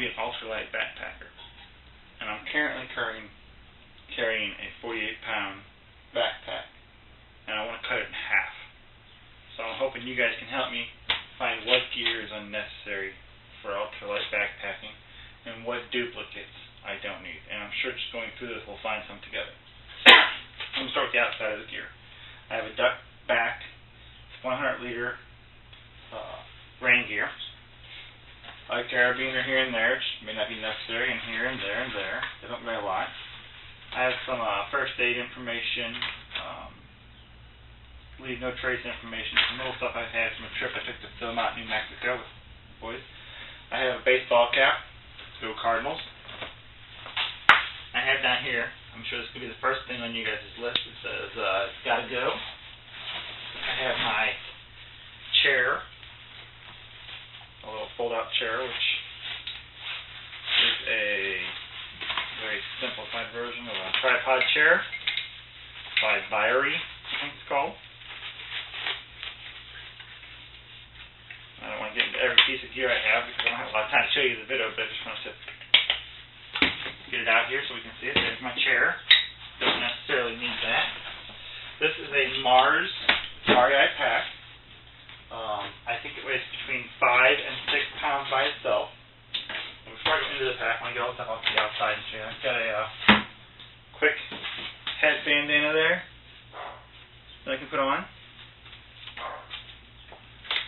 to be an ultralight backpacker, and I'm currently carrying a 48-pound backpack, and I want to cut it in half. So I'm hoping you guys can help me find what gear is unnecessary for ultralight backpacking and what duplicates I don't need. And I'm sure just going through this we'll find some together. I'm going to start with the outside of the gear. I have a duck back 100-liter rain gear. A carabiner here and there, which may not be necessary, and here and there and there. They don't weigh a lot. I have some first aid information, leave no trace information, some little stuff I had from a trip I took to Philmont, New Mexico with the boys. I have a baseball cap, go Cardinals. I have down here, I'm sure this could be the first thing on you guys' list, it says, it's gotta go. I have my chair, a little fold-out chair, which is a very simplified version of a tripod chair by Byrie, I think it's called. I don't want to get into every piece of gear I have because I don't have a lot of time to show you the video, but I just want to get it out here so we can see it. There's my chair. Don't necessarily need that. This is a Mars REI pack. I think it weighs between 5 and 6 pounds by itself. And before I go into the pack, when I get all the stuff off the outside and show you, I've got a quick head bandana there that I can put on.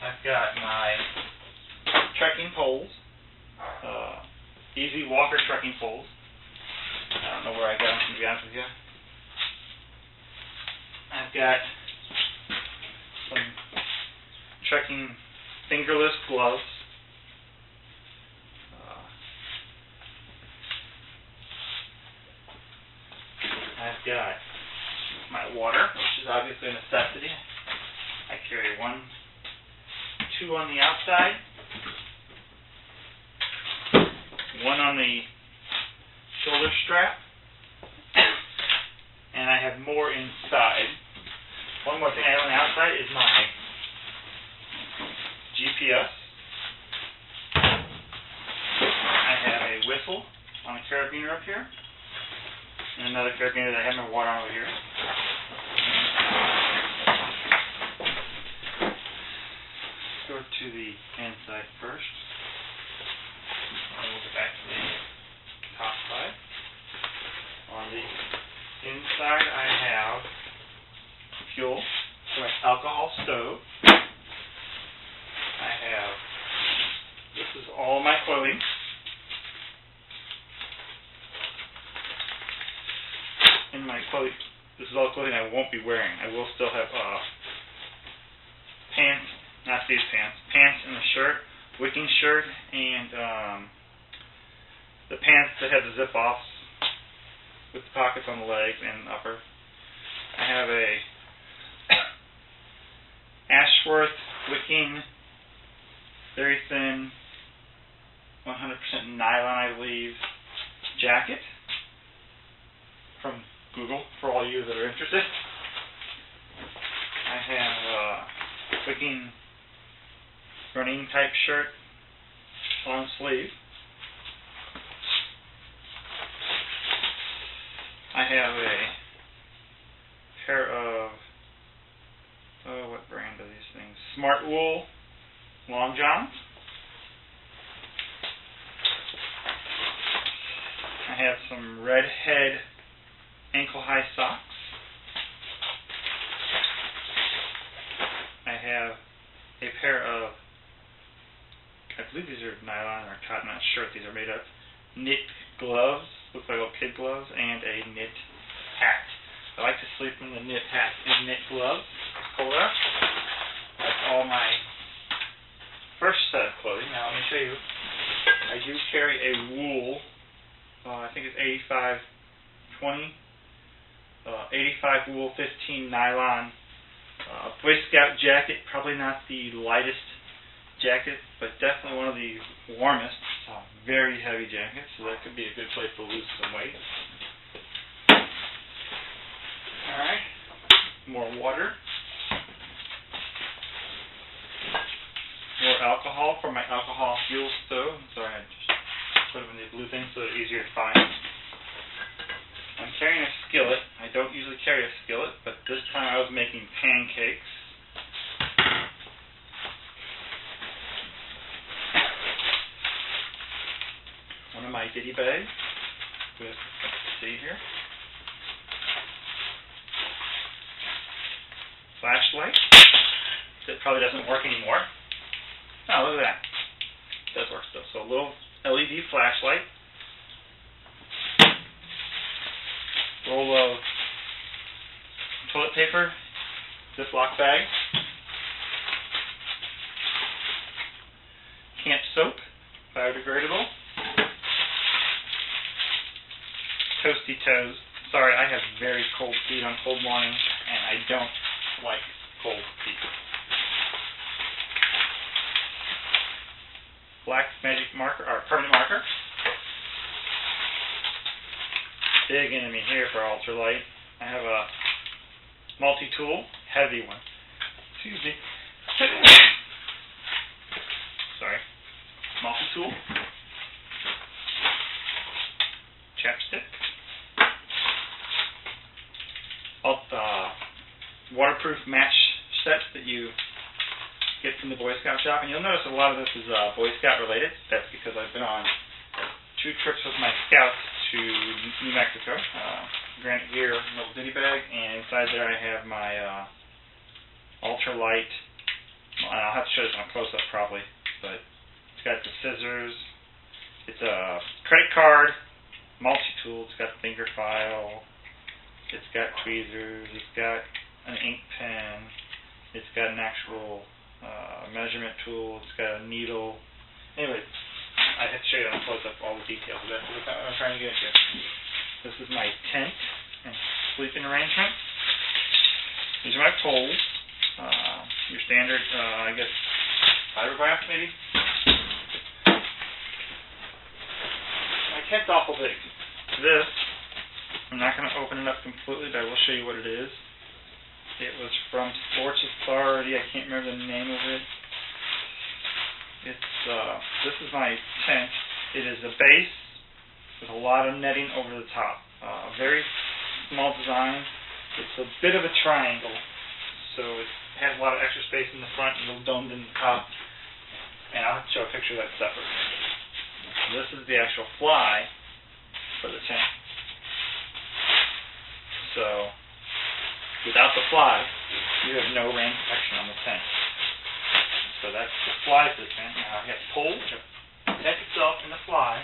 I've got my trekking poles, Easy Walker trekking poles. I don't know where I got them, to be honest with you. I've got some trekking fingerless gloves. I've got my water, which is obviously a necessity. I carry 2 on the outside, 1 on the shoulder strap, and I have more inside. One more thing I have on the outside is my GPS. I have a whistle on the carabiner up here, and another carabiner that I have my water on over here. Go to the inside first. And we'll get back to the top side. On the inside, I have fuel for my alcohol stove. This is all my clothing. In my clothing, this is all clothing I won't be wearing. I will still have pants. Not these pants and the shirt, wicking shirt, and the pants that have the zip-offs with the pockets on the legs and upper. I have a Ashworth wicking, very thin, 100% nylon, I believe, jacket from Google for all you that are interested. I have wicking running type shirt, long sleeve. I have a pair of, what brand are these things? Smart Wool long johns. I have some Redhead ankle high socks. I have a pair of, I believe these are nylon or cotton, not sure what these are made of, knit gloves, look like little kid gloves, and a knit hat. I like to sleep in the knit hat and knit gloves. It's cold out. That's all my first set of clothing. Now let me show you. I do carry a wool, I think it's 85-20, 85 wool, 15 nylon Boy Scout jacket. Probably not the lightest jacket, but definitely one of the warmest. Very heavy jacket, so that could be a good place to lose some weight. Alright, more water. More alcohol for my alcohol fuel stove. Sorry, I just put them in the blue thing so they're easier to find. I'm carrying a skillet. I don't usually carry a skillet, but this time I was making pancakes. One of my ditty bags with, let's see here, flashlight. That probably doesn't work anymore. Oh, look at that. It does work still. So a little LED flashlight. Roll of toilet paper, Ziploc bag. Camp soap, biodegradable. Toasty toes. Sorry, I have very cold feet on cold mornings, and I don't like cold feet. Black magic marker, or permanent marker. Big enemy here for ultralight. I have a multi-tool, heavy one. Excuse me. Sorry. Multi-tool. Chapstick. Waterproof match sets that you get from the Boy Scout shop, and you'll notice a lot of this is Boy Scout related. That's because I've been on 2 trips with my scouts to New Mexico. Granite Gear little ditty bag, and inside there I have my ultralight. Well, I'll have to show this on close up probably, but it's got the scissors. It's a credit card, multi-tool. It's got finger file. It's got tweezers. It's got an ink pen. It's got an actual measurement tool. It's got a needle. Anyway, I have to show you on close up all the details of that. So that's what I'm trying to get to. This is my tent and sleeping arrangement. These are my poles. Your standard, I guess, fiberglass maybe. My tent's awful big. This, I'm not going to open it up completely, but I will show you what it is. It was from Sports Authority. I can't remember the name of it. It's this is my tent. It is a base with a lot of netting over the top. Very small design. It's a bit of a triangle, so it has a lot of extra space in the front and a little domed in the top. And I'll have to show a picture of that separate. This is the actual fly for the tent. So without the fly, you have no rain protection on the tent. So that's the fly for the tent. Now I have poles, the tent itself and the fly,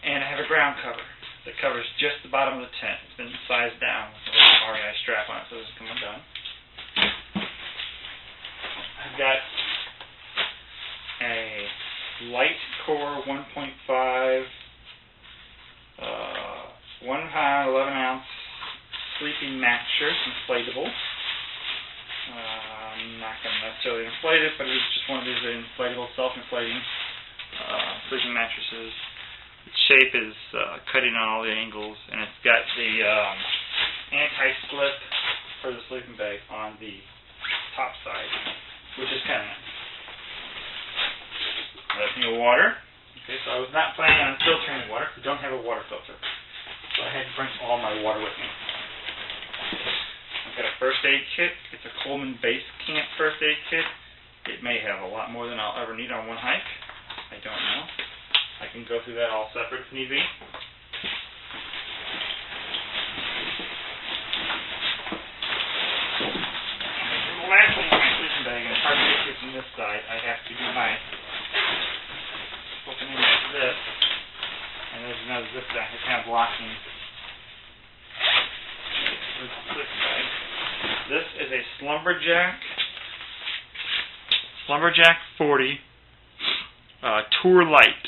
and I have a ground cover that covers just the bottom of the tent. It's been sized down with a little REI strap on it so it doesn't come undone. I've got a light core 1.5 1 pound 11 ounce sleeping mattress, inflatable. I'm not going to necessarily inflate it, but it's just one of these inflatable, self-inflating sleeping mattresses. Its shape is cutting on all the angles, and it's got the anti-slip for the sleeping bag on the top side, which is kind of nice. That's new water. Okay, so I was not planning on filtering the water because I don't have a water filter. So I had to bring all my water with me. I've got a first aid kit. It's a Coleman Base Camp first aid kit. It may have a lot more than I'll ever need on one hike. I don't know. I can go through that all separate if need be. The last thing in my sleeping bag, and it's hard to get here from this side, I have to do my opening like this. And there's another zip bag. It's kind of blocking this side. This is a Slumberjack 40 Tour Light.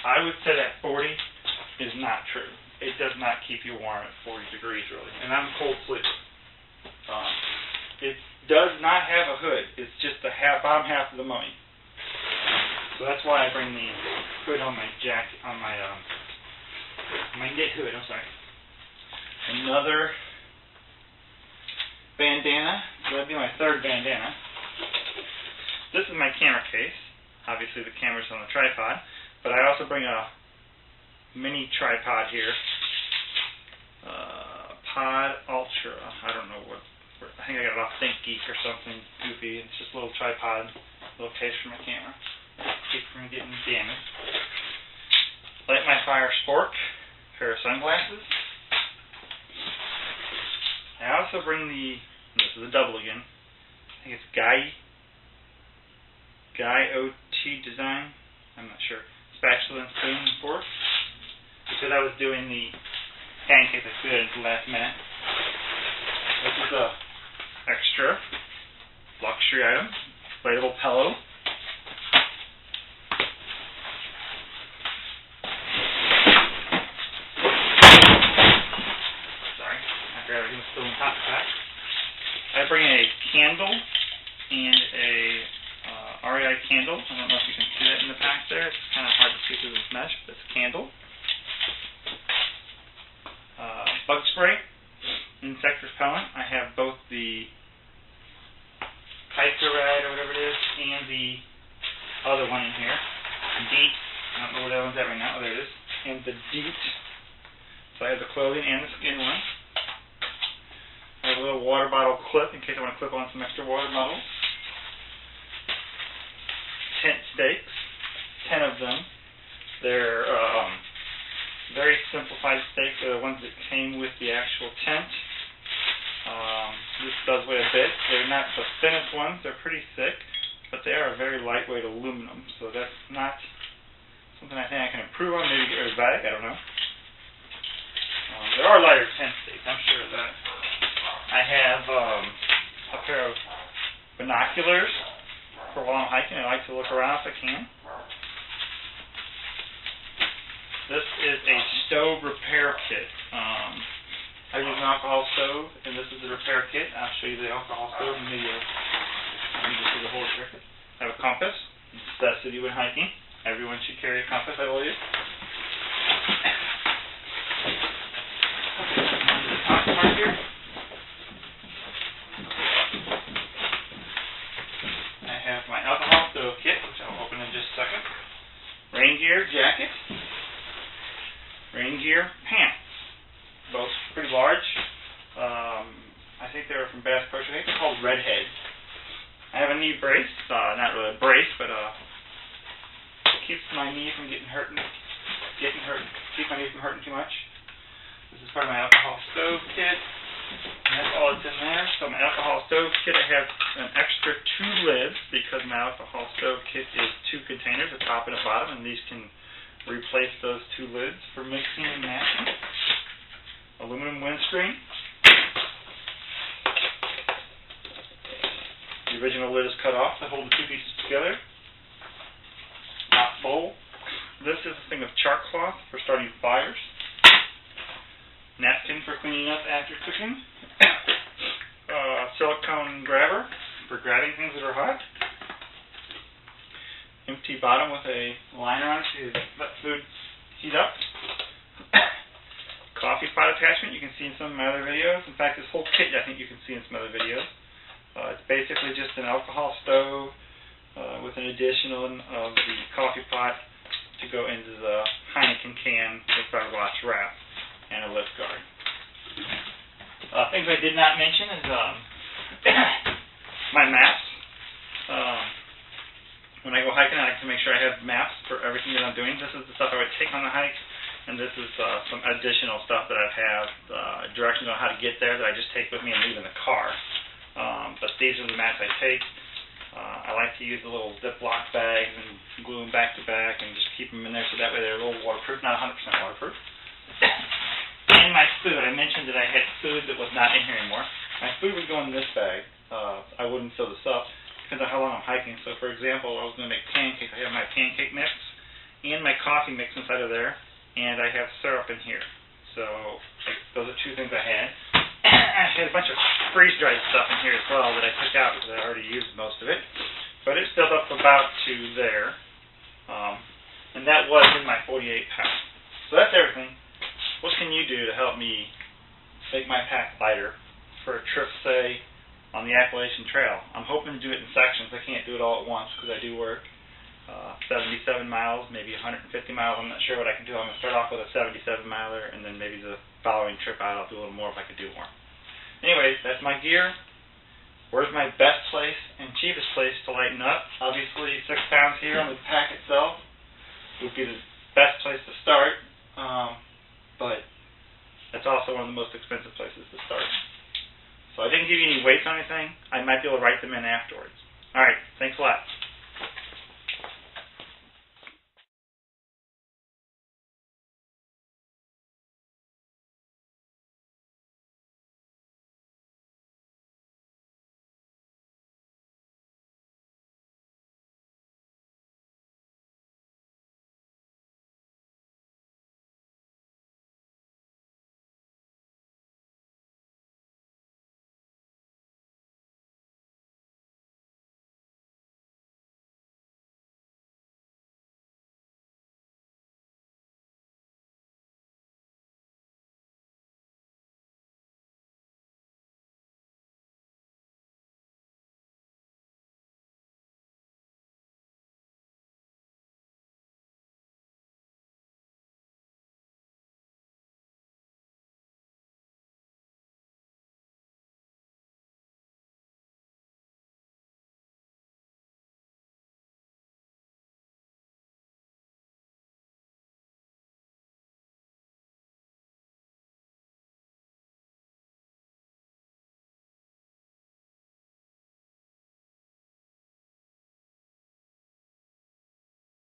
I would say that 40 is not true. It does not keep you warm at 40 degrees, really. And I'm a cold sleeper. It does not have a hood. It's just the bottom half of the mummy. So that's why I bring the hood on my jacket, on my knit hood. I'm sorry. Another bandana. So that'd be my third bandana. This is my camera case. Obviously, the camera's on the tripod. But I also bring a mini tripod here, Pod Ultra. I don't know what. I think I got it off ThinkGeek or something goofy. It's just a little tripod, little case for my camera. Keep from getting damaged. Light my fire spork, pair of sunglasses. I also bring this is a double again. I think it's Guy OT Design. I'm not sure. Spatula and spoon and fork. Because I was doing the pancake I split into the last minute. This is a extra luxury item. Inflatable pillow. Sorry, after everything was still in hot pack. I bring a candle and a REI candle. I don't know if you can see that in the pack there. It's kind of hard to see through this mesh, but it's a candle. Bug spray, insect repellent. I have both the Picoride or whatever it is and the other one in here. DEET. I don't know where that one's at right now. Oh, there it is. And the DEET. So I have the clothing and the skin one. I have a little water bottle clip in case I want to clip on some extra water bottles. Tent stakes, 10 of them. They're very simplified stakes. They're the ones that came with the actual tent. This does weigh a bit. They're not the thinnest ones. They're pretty thick, but they are a very lightweight aluminum. So that's not something I think I can improve on. Maybe get rid of the bag. I don't know. There are lighter tent stakes. I'm sure of that. I have a pair of binoculars for while I'm hiking. I like to look around if I can. This is a stove repair kit. I use an alcohol stove, and this is the repair kit. I'll show you the alcohol stove in the video. You just see the whole circuit. I have a compass. It's a necessity when hiking. Everyone should carry a compass, I believe. The top part here. I have my alcohol stove kit, which I'll open in just a second. Rain gear jacket. Rain gear pants. Both pretty large. I think they're from Bass Pro Shops. I think they're called Redhead. I have a knee brace. Not really a brace, but keeps my knee from getting hurt. Keeps my knee from hurting too much. This is part of my alcohol stove kit. And that's all that's in there. So my alcohol stove kit, I have an extra 2 lids because my alcohol stove kit is 2 containers, a top and a bottom, and these can replace those 2 lids for mixing and mashing. Aluminum windscreen. The original lid is cut off to hold the 2 pieces together. Hot bowl. This is a thing of char cloth for starting fires. Napkin for cleaning up after cooking. Silicone grabber for grabbing things that are hot. Empty bottom with a liner on it to let food heat up. Coffee pot attachment you can see in some of my other videos. In fact, this whole kit I think you can see in some other videos. It's basically just an alcohol stove with an additional of the coffee pot to go into the Heineken can with fiberglass wrap and a lift guard. Things I did not mention is my maps. When I go hiking, I like to make sure I have maps for everything that I'm doing. This is the stuff I would take on the hike, and this is some additional stuff that I have, directions on how to get there that I just take with me and leave in the car. But these are the maps I take. I like to use the little Ziploc bags and glue them back to back and just keep them in there so that way they're a little waterproof, not 100% waterproof. And my food, I mentioned that I had food that was not in here anymore. My food would go in this bag. I wouldn't fill this up. Depends on how long I'm hiking. So for example, I was going to make pancakes. I have my pancake mix and my coffee mix inside of there, and I have syrup in here. So those are 2 things I had. I had a bunch of freeze-dried stuff in here as well that I took out because I already used most of it. But it's filled up about to there. And that was in my 48 pack. So that's everything. What can you do to help me make my pack lighter for a trip, say, on the Appalachian Trail? I'm hoping to do it in sections. I can't do it all at once because I do work. 77 miles, maybe 150 miles. I'm not sure what I can do. I'm going to start off with a 77 miler, and then maybe the following trip out I'll do a little more if I could do more. Anyways, that's my gear. Where's my best place and cheapest place to lighten up? Obviously, 6 pounds here on the pack itself would be the best place to start, but that's also one of the most expensive places to start. So I didn't give you any weights on anything. I might be able to write them in afterwards. All right, thanks a lot.